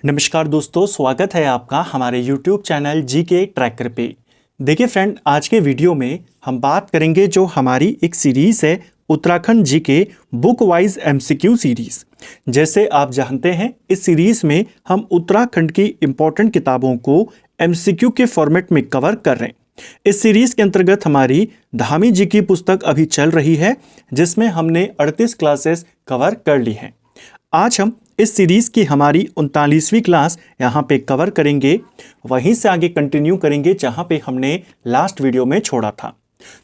नमस्कार दोस्तों, स्वागत है आपका हमारे YouTube चैनल जीके ट्रैकर पे। देखिए फ्रेंड, आज के वीडियो में हम बात करेंगे जो हमारी एक सीरीज़ है Uttarakhand GK book wise MCQ series. जैसे आप जानते हैं, इस सीरीज़ में हम उत्तराखंड की इम्पोर्टेंट किताबों को एमसीक्यू के फॉर्मेट में कवर कर रहे हैं। इस सीरीज़ के अंतर्गत हमारी धामी जी की पुस्तक अभी चल रही है, जिसमें हमने 38 क्लासेस कवर कर ली हैं। आज हम इस सीरीज़ की हमारी 39वीं क्लास यहाँ पे कवर करेंगे, वहीं से आगे कंटिन्यू करेंगे जहाँ पे हमने लास्ट वीडियो में छोड़ा था।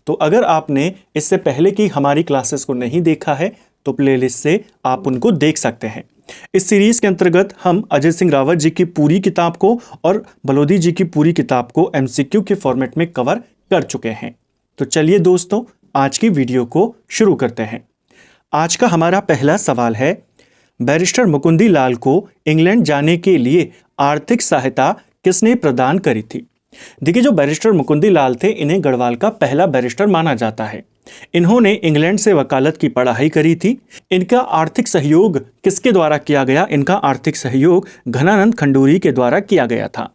तो अगर आपने इससे पहले की हमारी क्लासेस को नहीं देखा है तो प्लेलिस्ट से आप उनको देख सकते हैं। इस सीरीज़ के अंतर्गत हम अजय सिंह रावत जी की पूरी किताब को और बलोदी जी की पूरी किताब को एमसीक्यू के फॉर्मेट में कवर कर चुके हैं। तो चलिए दोस्तों, आज की वीडियो को शुरू करते हैं। आज का हमारा पहला सवाल है, बैरिस्टर मुकुंदी लाल को इंग्लैंड जाने के लिए आर्थिक सहायता किसने प्रदान करी थी? देखिए, जो बैरिस्टर मुकुंदी लाल थे, इन्हें गढ़वाल का पहला बैरिस्टर माना जाता है। इन्होंने इंग्लैंड से वकालत की पढ़ाई करी थी। इनका आर्थिक सहयोग किसके द्वारा किया गया? इनका आर्थिक सहयोग घनानंद खंडूरी के द्वारा किया गया था।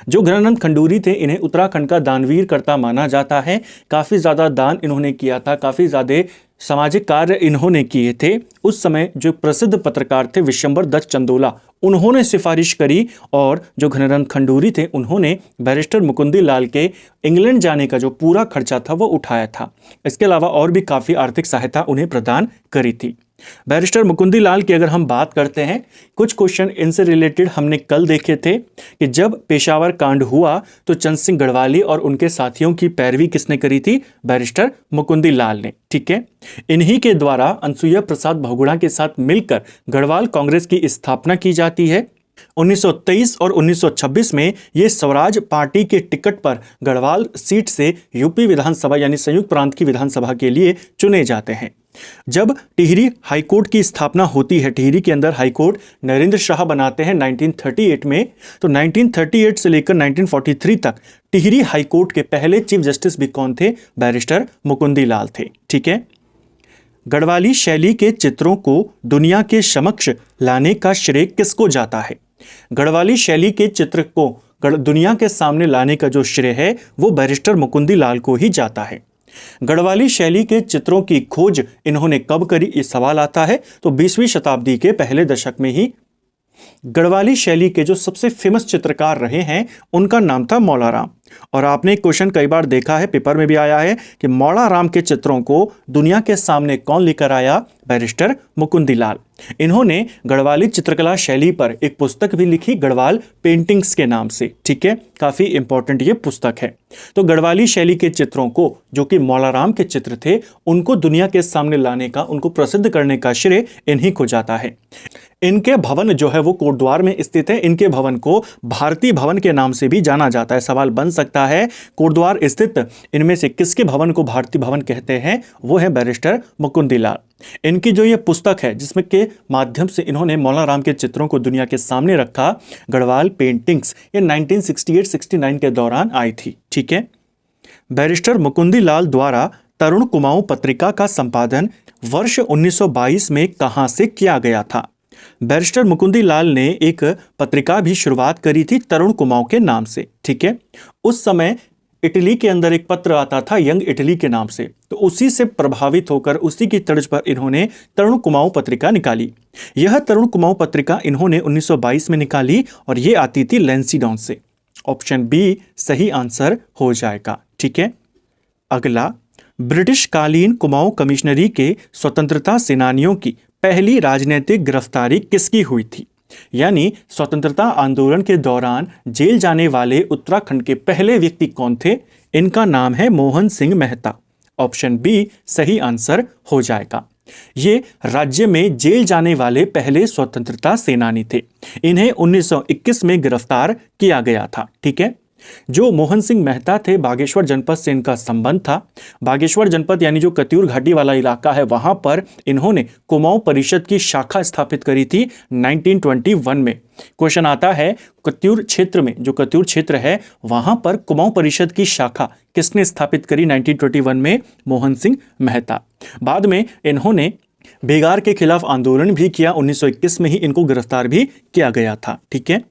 जो घनानंद खंडूरी थे, इन्हें उत्तराखंड का दानवीर कर्ता माना जाता है। काफ़ी ज़्यादा दान इन्होंने किया था, काफ़ी ज़्यादा सामाजिक कार्य इन्होंने किए थे। उस समय जो प्रसिद्ध पत्रकार थे विशंबर दत्त चंदोला, उन्होंने सिफारिश करी और जो घनानंद खंडूरी थे, उन्होंने बैरिस्टर मुकुंदी लाल के इंग्लैंड जाने का जो पूरा खर्चा था वो उठाया था। इसके अलावा और भी काफ़ी आर्थिक सहायता उन्हें प्रदान करी थी। बैरिस्टर मुकुंदी लाल की अगर हम बात करते हैं, कुछ क्वेश्चन इनसे रिलेटेड हमने कल देखे थे कि जब पेशावर कांड हुआ तो चंद सिंह गढ़वाली और उनके साथियों की पैरवी किसने करी थी? बैरिस्टर मुकुंदी लाल ने। ठीक है, इन्हीं के द्वारा अनसुईया प्रसाद बहुगुणा के साथ मिलकर गढ़वाल कांग्रेस की स्थापना की जाती है। 1923 और 1926 में ये स्वराज पार्टी के टिकट पर गढ़वाल सीट से यूपी विधानसभा यानी संयुक्त प्रांत की विधानसभा के लिए चुने जाते हैं। जब टिहरी हाईकोर्ट की स्थापना होती है, टिहरी के अंदर हाईकोर्ट नरेंद्र शाह बनाते हैं 1938 में, तो 1938 से लेकर 1943 तक टिहरी हाईकोर्ट के पहले चीफ जस्टिस भी कौन थे? बैरिस्टर मुकुंदी लाल थे। ठीक है, गढ़वाली शैली के चित्रों को दुनिया के समक्ष लाने का श्रेय किसको जाता है? गढ़वाली शैली के चित्र को दुनिया के सामने लाने का जो श्रेय है वो बैरिस्टर मुकुंदी लाल को ही जाता है। गढ़वाली शैली के चित्रों की खोज इन्होंने कब करी? ये सवाल आता है। तो 20वीं शताब्दी के पहले दशक में ही गढ़वाली शैली के जो सबसे फेमस चित्रकार रहे हैं उनका नाम था मौला राम। और आपने एक क्वेश्चन कई बार देखा है, पेपर में भी आया है कि मौला राम के चित्रों को दुनिया के सामने कौन लेकर आया? बैरिस्टर मुकुंदी लाल। इन्होंने गढ़वाली चित्रकला शैली पर एक पुस्तक भी लिखी, गढ़वाल पेंटिंग्स के नाम से। ठीक है, काफ़ी इंपॉर्टेंट ये पुस्तक है। तो गढ़वाली शैली के चित्रों को, जो कि मौला राम के चित्र थे, उनको दुनिया के सामने लाने का, उनको प्रसिद्ध करने का श्रेय इन्हीं को जाता है। इनके भवन जो है वो कोटद्वार में स्थित है। इनके भवन को भारती भवन के नाम से भी जाना जाता है। सवाल बन सकता है, कोटद्वार स्थित इनमें से किसके भवन को भारती भवन कहते हैं? वो है बैरिस्टर मुकुंदी लाल। इनकी जो ये पुस्तक है, जिसमें के माध्यम से इन्होंने मौला राम के चित्रों को दुनिया के सामने रखा, गढ़वाल पेंटिंग्स, ये 1968-69 के दौरान आई थी। ठीक है, बैरिस्टर मुकुंदी लाल द्वारा तरुण कुमाऊं पत्रिका का संपादन वर्ष 1922 में कहां से किया गया था? बैरिस्टर मुकुंदी लाल ने एक पत्रिका भी शुरुआत करी थी तरुण कुमाऊं के नाम से। ठीक है, उस समय इटली के अंदर एक पत्र आता था यंग इटली के नाम से, तो उसी से प्रभावित होकर, उसी की तर्ज पर इन्होंने तरुण कुमाऊं पत्रिका निकाली। यह तरुण कुमाऊं पत्रिका इन्होंने 1922 में निकाली और ये आती थी लैंसीडॉन से। ऑप्शन बी सही आंसर हो जाएगा। ठीक है, अगला, ब्रिटिश कालीन कुमाऊं कमिश्नरी के स्वतंत्रता सेनानियों की पहली राजनीतिक गिरफ्तारी किसकी हुई थी? यानी स्वतंत्रता आंदोलन के दौरान जेल जाने वाले उत्तराखंड के पहले व्यक्ति कौन थे? इनका नाम है मोहन सिंह मेहता। ऑप्शन बी सही आंसर हो जाएगा। ये राज्य में जेल जाने वाले पहले स्वतंत्रता सेनानी थे। इन्हें 1921 में गिरफ्तार किया गया था। ठीक है, जो मोहन सिंह मेहता थे, बागेश्वर जनपद से इनका संबंध था। बागेश्वर जनपद यानी जो कत्यूर घाटी वाला इलाका है, वहां पर इन्होंने कुमाऊं परिषद की शाखा स्थापित करी थी 1921 में। क्वेश्चन आता है, कत्यूर क्षेत्र में, जो कत्यूर क्षेत्र है, वहां पर कुमाऊं परिषद की शाखा किसने स्थापित करी 1921 में? मोहन सिंह मेहता। बाद में इन्होंने बेगार के खिलाफ आंदोलन भी किया। 1921 में ही इनको गिरफ्तार भी किया गया था। ठीक है,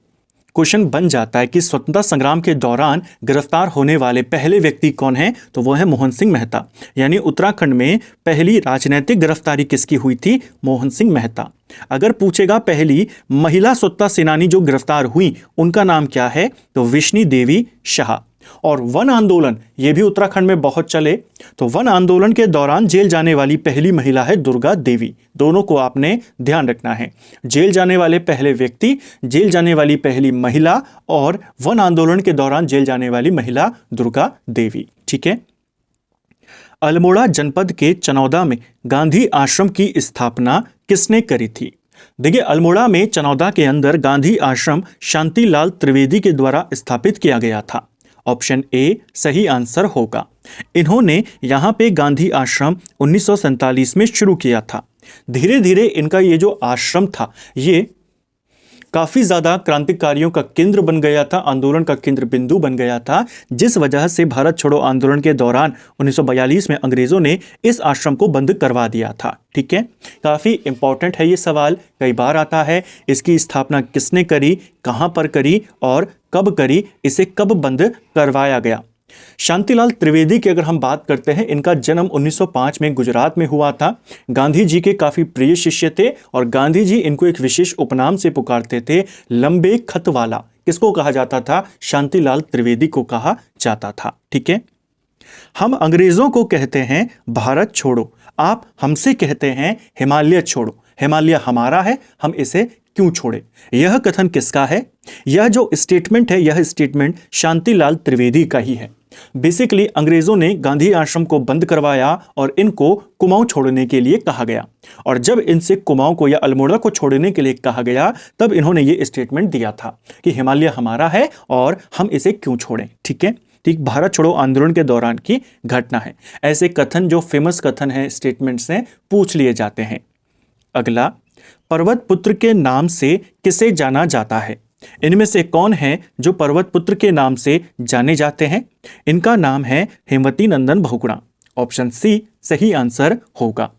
क्वेश्चन बन जाता है कि स्वतंत्रता संग्राम के दौरान गिरफ्तार होने वाले पहले व्यक्ति कौन है, तो वो है मोहन सिंह मेहता। यानी उत्तराखंड में पहली राजनीतिक गिरफ्तारी किसकी हुई थी? मोहन सिंह मेहता। अगर पूछेगा पहली महिला स्वतंत्रता सेनानी जो गिरफ्तार हुई उनका नाम क्या है, तो विष्णु देवी शाह। और वन आंदोलन ये भी उत्तराखंड में बहुत चले, तो वन आंदोलन के दौरान जेल जाने वाली पहली महिला है दुर्गा देवी। दोनों को आपने ध्यान रखना है, जेल जाने वाले पहले व्यक्ति, जेल जाने वाली पहली महिला और वन आंदोलन के दौरान जेल जाने वाली महिला दुर्गा देवी। ठीक है। अल्मोड़ा जनपद के चनौदा में गांधी आश्रम की स्थापना किसने करी थी? देखिए, अल्मोड़ा में चनौदा के अंदर गांधी आश्रम शांतिलाल त्रिवेदी के द्वारा स्थापित किया गया था। ऑप्शन ए सही आंसर होगा। इन्होंने यहाँ पे गांधी आश्रम 1947 में शुरू किया था। धीरे धीरे इनका ये जो आश्रम था ये काफ़ी ज़्यादा क्रांतिकारियों का केंद्र बन गया था, आंदोलन का केंद्र बिंदु बन गया था, जिस वजह से भारत छोड़ो आंदोलन के दौरान 1942 में अंग्रेज़ों ने इस आश्रम को बंद करवा दिया था। ठीक है, काफ़ी इंपॉर्टेंट है ये सवाल, कई बार आता है। इसकी स्थापना किसने करी, कहाँ पर करी और कब करी, इसे कब बंद करवाया गया? शांतिलाल त्रिवेदी की अगर हम बात करते हैं, इनका जन्म 1905 में गुजरात में हुआ था। गांधी जी के काफ़ी प्रिय शिष्य थे और गांधी जी इनको एक विशेष उपनाम से पुकारते थे, लंबे खत वाला। किसको कहा जाता था? शांतिलाल त्रिवेदी को कहा जाता था। ठीक है। हम अंग्रेज़ों को कहते हैं भारत छोड़ो, आप हमसे कहते हैं हिमालय छोड़ो। हिमालय हमारा है, हम इसे क्यों छोड़े? यह कथन किसका है? यह जो स्टेटमेंट है, यह स्टेटमेंट शांतिलाल त्रिवेदी का ही है। बेसिकली अंग्रेजों ने गांधी आश्रम को बंद करवाया और इनको कुमाऊं छोड़ने के लिए कहा गया, और जब इनसे कुमाऊं को या अल्मोड़ा को छोड़ने के लिए कहा गया तब इन्होंने ये स्टेटमेंट दिया था कि हिमालय हमारा है और हम इसे क्यों छोड़ें। ठीक है, ठीक भारत छोड़ो आंदोलन के दौरान की घटना है। ऐसे कथन जो फेमस कथन है, स्टेटमेंट से पूछ लिए जाते हैं। अगला, पर्वत पुत्र के नाम से किसे जाना जाता है? इनमें से कौन है जो पर्वत पुत्र के नाम से जाने जाते हैं? इनका नाम है हेमवती नंदन बहुगुणा। ऑप्शन सी सही आंसर होगा।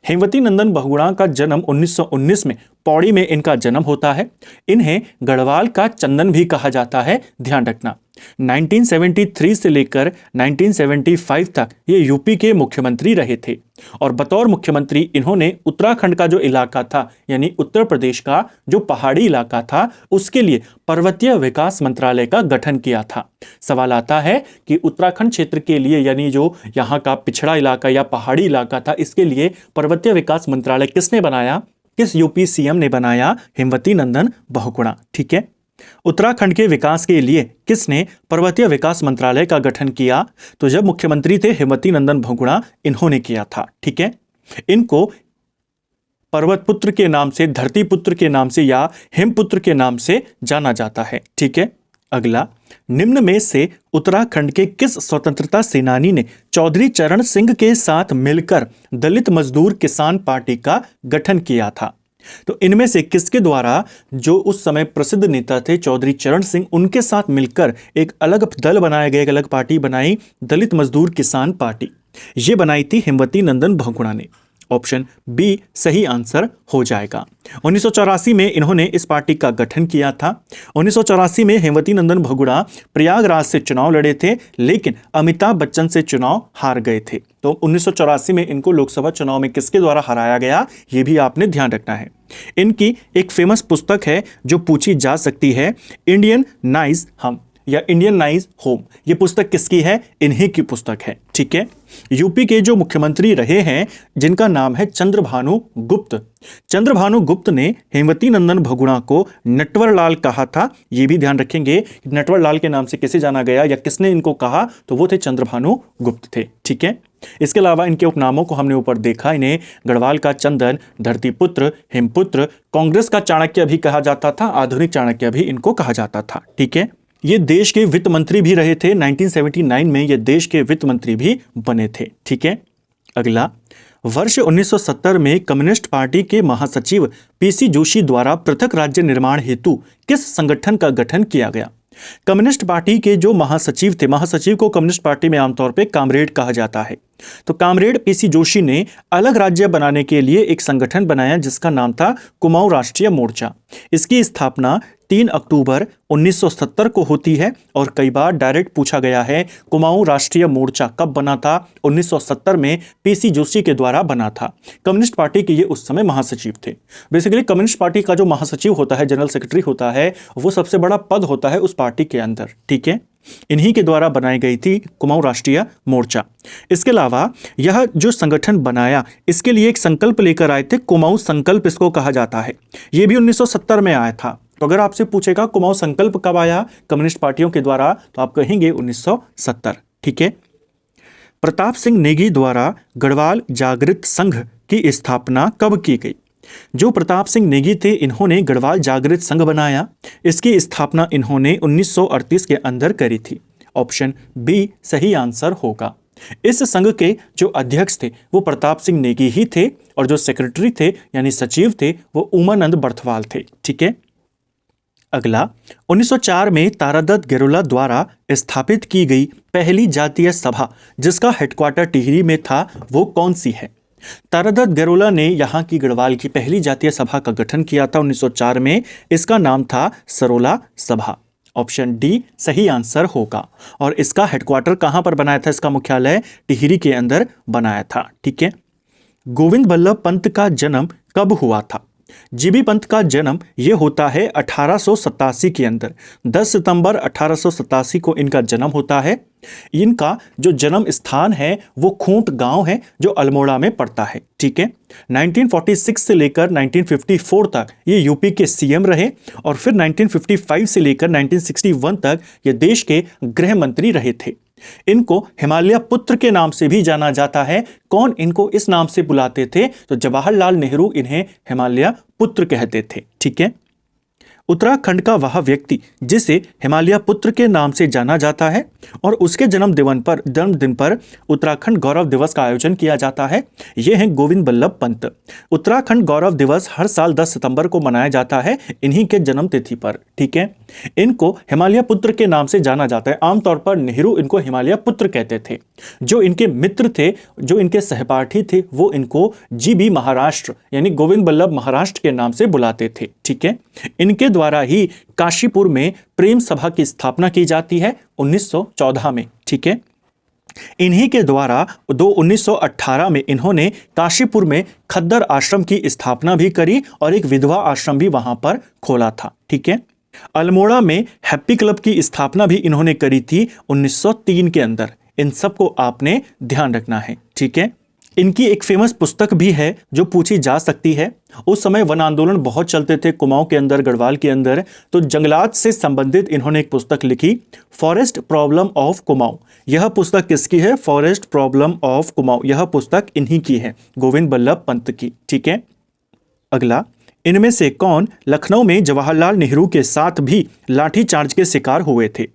हेमवती नंदन बहुगुणा का जन्म 1919 में पौड़ी में इनका जन्म होता है। इन्हें गढ़वाल का चंदन भी कहा जाता है, ध्यान रखना। 1973 से लेकर 1975 तक ये यूपी के मुख्यमंत्री रहे थे और बतौर मुख्यमंत्री इन्होंने उत्तराखंड का जो इलाका था, यानी उत्तर प्रदेश का जो पहाड़ी इलाका था, उसके लिए पर्वतीय विकास मंत्रालय का गठन किया था। सवाल आता है कि उत्तराखंड क्षेत्र के लिए, यानी जो यहाँ का पिछड़ा इलाका या पहाड़ी इलाका था, इसके लिए पर्वतीय विकास मंत्रालय किसने बनाया? किस यूपी सीएम ने बनाया? हेमवती नंदन बहुगुणा। ठीक है। उत्तराखंड के विकास के लिए किसने पर्वतीय विकास मंत्रालय का गठन किया? तो जब मुख्यमंत्री थे हेमवती नंदन बहुगुणा, इन्होंने किया था। ठीक है। इनको पर्वत पुत्र के नाम से, धरती पुत्र के नाम से या हेमपुत्र के नाम से जाना जाता है। ठीक है। अगला, निम्न में से उत्तराखंड के किस स्वतंत्रता सेनानी ने चौधरी चरण सिंह के साथ मिलकर दलित मजदूर किसान पार्टी का गठन किया था? तो इनमें से किसके द्वारा, जो उस समय प्रसिद्ध नेता थे चौधरी चरण सिंह, उनके साथ मिलकर एक अलग दल बनाया गया, एक अलग पार्टी बनाई, दलित मजदूर किसान पार्टी। ये बनाई थी हेमवती नंदन बहुगुणा ने। ऑप्शन बी सही आंसर हो जाएगा। 1984 में इन्होंने इस पार्टी का गठन किया था। 1984 में हेमवती नंदन बहुगुणा प्रयागराज से चुनाव लड़े थे, लेकिन अमिताभ बच्चन से चुनाव हार गए थे। तो 1984 में इनको लोकसभा चुनाव में किसके द्वारा हराया गया, ये भी आपने ध्यान रखना है। इनकी एक फेमस पुस्तक है जो पूछी जा सकती है, इंडियन नाइज हम या इंडियन नाइज होम। ये पुस्तक किसकी है? इन्हीं की पुस्तक है। ठीक है। यूपी के जो मुख्यमंत्री रहे हैं जिनका नाम है चंद्रभानु गुप्त। चंद्रभानु गुप्त ने हेमवती नंदन बहुगुणा को नटवर लाल कहा था। ये भी ध्यान रखेंगे, नटवर लाल के नाम से किसे जाना गया या किसने इनको कहा, तो वो थे चंद्रभानु गुप्त थे। ठीक है। इसके अलावा इनके उपनामों को हमने ऊपर देखा, इन्हें गढ़वाल का चंदन, धरती पुत्र, हेमपुत्र, कांग्रेस का चाणक्य भी कहा जाता था, आधुनिक चाणक्य भी इनको कहा जाता था। ठीक है। ये देश के वित्त मंत्री भी रहे थे। 1979 में ये देश के वित्त मंत्री भी बने थे। ठीक है। अगला, वर्ष 1970 में कम्युनिस्ट पार्टी के महासचिव पीसी जोशी द्वारा पृथक राज्य निर्माण हेतु किस संगठन का गठन किया गया? कम्युनिस्ट पार्टी के जो महासचिव थे, महासचिव को कम्युनिस्ट पार्टी में आमतौर पे कामरेड कहा जाता है, तो कामरेड पीसी जोशी ने अलग राज्य बनाने के लिए एक संगठन बनाया जिसका नाम था कुमाऊं राष्ट्रीय मोर्चा। इसकी स्थापना 3 अक्टूबर 1970 को होती है और कई बार डायरेक्ट पूछा गया है कुमाऊं राष्ट्रीय मोर्चा कब बना था। 1970 में पीसी जोशी के द्वारा बना था। कम्युनिस्ट पार्टी के ये उस समय महासचिव थे। बेसिकली कम्युनिस्ट पार्टी का जो महासचिव होता है, जनरल सेक्रेटरी होता है, वो सबसे बड़ा पद होता है उस पार्टी के अंदर। ठीक है, इन्हीं के द्वारा बनाई गई थी कुमाऊं राष्ट्रीय मोर्चा। इसके अलावा यह जो संगठन बनाया, इसके लिए एक संकल्प लेकर आए थे, कुमाऊं संकल्प इसको कहा जाता है। यह भी 1970 में आया था। तो अगर आपसे पूछेगा कुमाऊं संकल्प कब आया कम्युनिस्ट पार्टियों के द्वारा, तो आप कहेंगे 1970। ठीक है। प्रताप सिंह नेगी द्वारा गढ़वाल जागृत संघ की स्थापना कब की गई? जो प्रताप सिंह नेगी थे, इन्होंने गढ़वाल जागृत संघ बनाया। इसकी स्थापना इन्होंने 1938 के अंदर करी थी। ऑप्शन बी सही आंसर होगा। इस संघ के जो अध्यक्ष थे वो प्रताप सिंह नेगी ही थे और जो सेक्रेटरी थे यानी सचिव थे वो उमानंद बर्थवाल थे। ठीक है। अगला, 1904 में तारादत्त गेरोला द्वारा स्थापित की गई पहली जातीय सभा जिसका हेडक्वार्टर टिहरी में था, वो कौन सी है? तारादत्त गेरोला ने यहाँ की गढ़वाल की पहली जातीय सभा का गठन किया था 1904 में। इसका नाम था सरोला सभा। ऑप्शन डी सही आंसर होगा। और इसका हेडक्वार्टर कहाँ पर बनाया था? इसका मुख्यालय टिहरी के अंदर बनाया था। ठीक है। गोविंद बल्लभ पंत का जन्म कब हुआ था? जीबी पंत का जन्म यह होता है 1887 के अंदर। 10 सितंबर 1887 को इनका जन्म होता है। इनका जो जन्म स्थान है वो खूंट गांव है जो अल्मोड़ा में पड़ता है। ठीक है। 1946 से लेकर 1954 तक ये यूपी के सीएम रहे और फिर 1955 से लेकर 1961 तक ये देश के गृह मंत्री रहे थे। इनको हिमालय पुत्र के नाम से भी जाना जाता है। कौन इनको इस नाम से बुलाते थे? तो जवाहरलाल नेहरू इन्हें हिमालय पुत्र कहते थे। ठीक है। उत्तराखंड का वह व्यक्ति जिसे हिमालय पुत्र के नाम से जाना जाता है और उसके जन्मदिन पर उत्तराखंड गौरव दिवस का आयोजन किया जाता है, ये हैं गोविंद बल्लभ पंत। उत्तराखंड गौरव दिवस हर साल 10 सितंबर को मनाया जाता है इन्हीं के जन्म तिथि पर। ठीक है। इनको हिमालय पुत्र के नाम से जाना जाता है। आमतौर पर नेहरू इनको हिमालय पुत्र कहते थे। जो इनके मित्र थे, जो इनके सहपाठी थे, वो इनको जीबी महाराष्ट्र यानी गोविंद बल्लभ महाराष्ट्र के नाम से बुलाते थे। ठीक है। इनके द्वारा ही काशीपुर में प्रेम सभा की स्थापना की जाती है 1914 में। ठीक है। इन्हीं के द्वारा 1918 में इन्होंने काशीपुर में खद्दर आश्रम की स्थापना भी करी और एक विधवा आश्रम भी वहां पर खोला था। ठीक है। अल्मोड़ा में हैप्पी क्लब की स्थापना भी इन्होंने करी थी 1903 के अंदर। इन सब को आपने ध्यान रखना है। ठीक है। इनकी एक फेमस पुस्तक भी है जो पूछी जा सकती है। उस समय वन आंदोलन बहुत चलते थे कुमाऊं के अंदर, गढ़वाल के अंदर, तो जंगलात से संबंधित इन्होंने एक पुस्तक लिखी, फॉरेस्ट प्रॉब्लम ऑफ कुमाऊं। यह पुस्तक किसकी है? Forest problem of Kumaon. यह पुस्तक इन्हीं की है, गोविंद बल्लभ पंत की। ठीक है। अगला, इनमें से कौन लखनऊ में जवाहरलाल नेहरू के साथ भी लाठीचार्ज के शिकार हुए थे?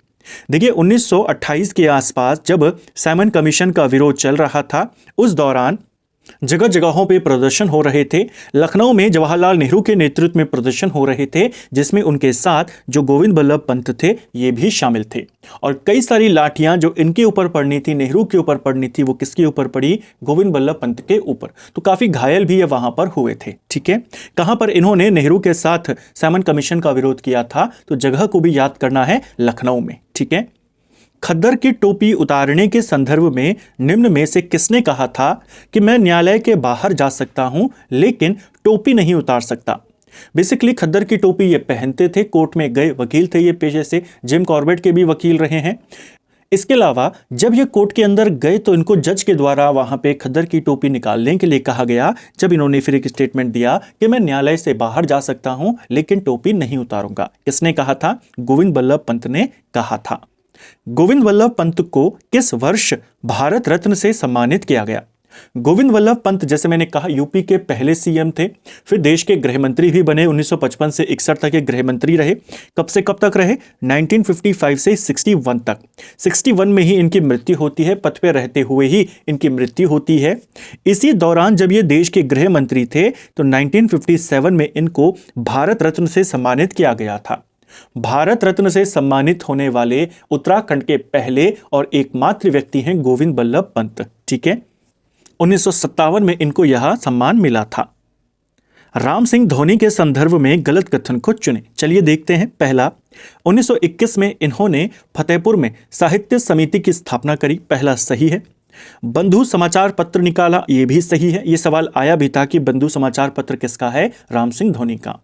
देखिए 1928 के आसपास जब सैमन कमीशन का विरोध चल रहा था, उस दौरान जगह जगहों पे प्रदर्शन हो रहे थे। लखनऊ में जवाहरलाल नेहरू के नेतृत्व में प्रदर्शन हो रहे थे जिसमें उनके साथ जो गोविंद बल्लभ पंत थे ये भी शामिल थे। और कई सारी लाठियां जो इनके ऊपर पड़नी थी, नेहरू के ऊपर पड़नी थी, वो किसके ऊपर पड़ी? गोविंद बल्लभ पंत के ऊपर। तो काफी घायल भी ये वहां पर हुए थे। ठीक है। कहां पर इन्होंने नेहरू के साथ सैमन कमीशन का विरोध किया था? तो जगह को भी याद करना है, लखनऊ में। ठीक है। खद्दर की टोपी उतारने के संदर्भ में निम्न में से किसने कहा था कि मैं न्यायालय के बाहर जा सकता हूं लेकिन टोपी नहीं उतार सकता? बेसिकली खद्दर की टोपी ये पहनते थे, कोर्ट में गए वकील थे ये पेशे से, जिम कॉर्बेट के भी वकील रहे हैं। इसके अलावा जब ये कोर्ट के अंदर गए तो इनको जज के द्वारा वहां पे खद्दर की टोपी निकालने के लिए कहा गया। जब इन्होंने फिर एक स्टेटमेंट दिया कि मैं न्यायालय से बाहर जा सकता हूं लेकिन टोपी नहीं उतारूंगा। किसने कहा था? गोविंद बल्लभ पंत ने कहा था। गोविंद बल्लभ पंत को किस वर्ष भारत रत्न से सम्मानित किया गया? गोविंद बल्लभ पंत जैसे मैंने कहा यूपी के पहले सीएम थे, फिर देश के गृह मंत्री भी बने। 1955 से 61 तक ये गृह मंत्री रहे। कब से कब तक रहे? 1955 से 61 तक। 61 में ही इनकी मृत्यु होती है, पद पे रहते हुए ही इनकी मृत्यु होती है। इसी दौरान जब ये देश के गृह मंत्री थे तो 1957 में इनको भारत रत्न से सम्मानित किया गया था। भारत रत्न से सम्मानित होने वाले उत्तराखंड के पहले और एकमात्र व्यक्ति हैं गोविंद बल्लभ पंत। ठीक है। 1957 में इनको यह सम्मान मिला था। राम सिंह धोनी के संदर्भ में गलत कथन को चुने। चलिए देखते हैं। पहला, 1921 में इन्होंने फतेहपुर में साहित्य समिति की स्थापना करी। पहला सही है। बंधु समाचार पत्र निकाला, ये भी सही है। ये सवाल आया भी था कि बंधु समाचार पत्र किसका है? राम सिंह धोनी का।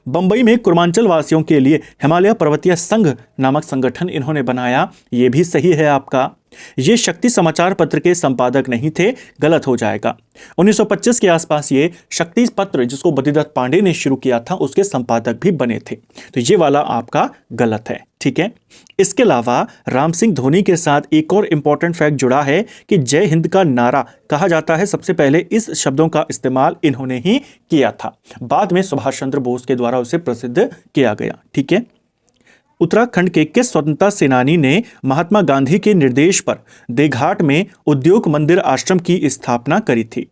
बंबई में कुर्मांचल वासियों के लिए हिमालय पर्वतीय संघ नामक संगठन इन्होंने बनाया, ये भी सही है आपका। ये शक्ति समाचार पत्र के संपादक नहीं थे, गलत हो जाएगा। 1925 के आसपास ये शक्ति पत्र, जिसको बद्रीदत्त पांडे ने शुरू किया था, उसके संपादक भी बने थे। तो ये वाला आपका गलत है, ठीक है। इसके अलावा राम सिंह धोनी के साथ एक और इंपॉर्टेंट फैक्ट जुड़ा है कि जय हिंद का नारा कहा जाता है, सबसे पहले इस शब्दों का इस्तेमाल इन्होंने ही किया था। बाद में सुभाष चंद्र बोस के द्वारा उसे प्रसिद्ध किया गया, ठीक है। उत्तराखंड के किस स्वतंत्रता सेनानी ने महात्मा गांधी के निर्देश पर देघाट में उद्योग मंदिर आश्रम की स्थापना करी थी?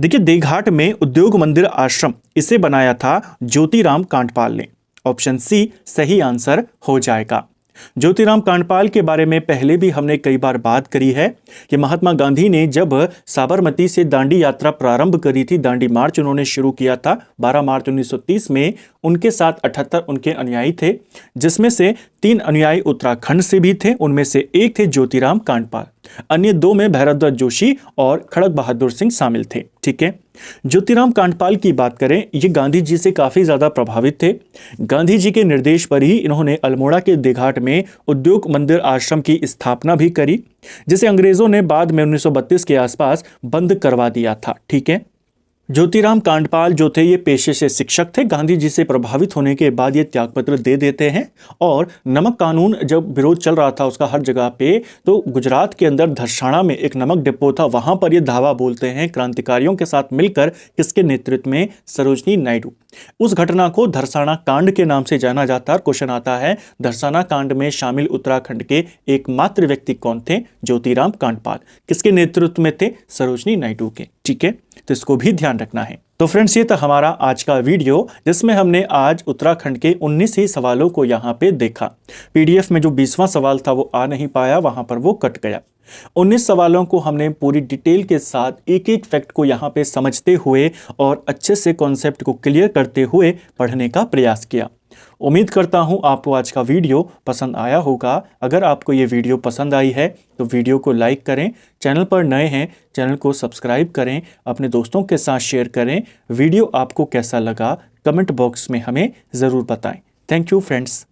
देखिए, देघाट में उद्योग मंदिर आश्रम इसे बनाया था ज्योतिराम कांडपाल ने। ऑप्शन सी सही आंसर हो जाएगा। ज्योतिराम कांडपाल के बारे में पहले भी हमने कई बार बात करी है कि महात्मा गांधी ने जब साबरमती से दांडी यात्रा प्रारंभ करी थी, दांडी मार्च उन्होंने शुरू किया था 12 मार्च 1930 में। उनके साथ 78 उनके अनुयायी थे, जिसमें से 3 अनुयायी उत्तराखंड से भी थे। उनमें से एक थे ज्योतिराम कांडपाल, अन्य 2 में भैरवध्वज जोशी और खड़क बहादुर सिंह शामिल थे, ठीक है। ज्योतिराम कांडपाल की बात करें, ये गांधी जी से काफी ज्यादा प्रभावित थे। गांधी जी के निर्देश पर ही इन्होंने अल्मोड़ा के देघाट में उद्योग मंदिर आश्रम की स्थापना भी करी, जिसे अंग्रेजों ने बाद में 1932 के आसपास बंद करवा दिया था, ठीक है। ज्योतिराम कांडपाल जो थे, ये पेशे से शिक्षक थे। गांधी जी से प्रभावित होने के बाद ये त्यागपत्र दे देते हैं। और नमक कानून जब विरोध चल रहा था उसका हर जगह पे, तो गुजरात के अंदर धरसाना में एक नमक डिपो था, वहां पर ये धावा बोलते हैं क्रांतिकारियों के साथ मिलकर, किसके नेतृत्व में? सरोजनी नायडू। उस घटना को धरसाना कांड के नाम से जाना जाता है। क्वेश्चन आता है, धरसाना कांड में शामिल उत्तराखंड के एकमात्र व्यक्ति कौन थे? ज्योतिराम कांडपाल। किसके नेतृत्व में थे? सरोजनी नायडू के, ठीक है। तो इसको भी ध्यान रखना है। तो फ्रेंड्स, ये था हमारा आज का वीडियो, जिसमें हमने आज उत्तराखंड के 19 ही सवालों को यहाँ पे देखा। पीडीएफ में जो 20वां सवाल था वो आ नहीं पाया, वहां पर वो कट गया। 19 सवालों को हमने पूरी डिटेल के साथ एक एक फैक्ट को यहाँ पे समझते हुए और अच्छे से कॉन्सेप्ट को क्लियर करते हुए पढ़ने का प्रयास किया। उम्मीद करता हूँ आपको आज का वीडियो पसंद आया होगा। अगर आपको ये वीडियो पसंद आई है तो वीडियो को लाइक करें, चैनल पर नए हैं चैनल को सब्सक्राइब करें, अपने दोस्तों के साथ शेयर करें। वीडियो आपको कैसा लगा कमेंट बॉक्स में हमें ज़रूर बताएं। Thank you friends.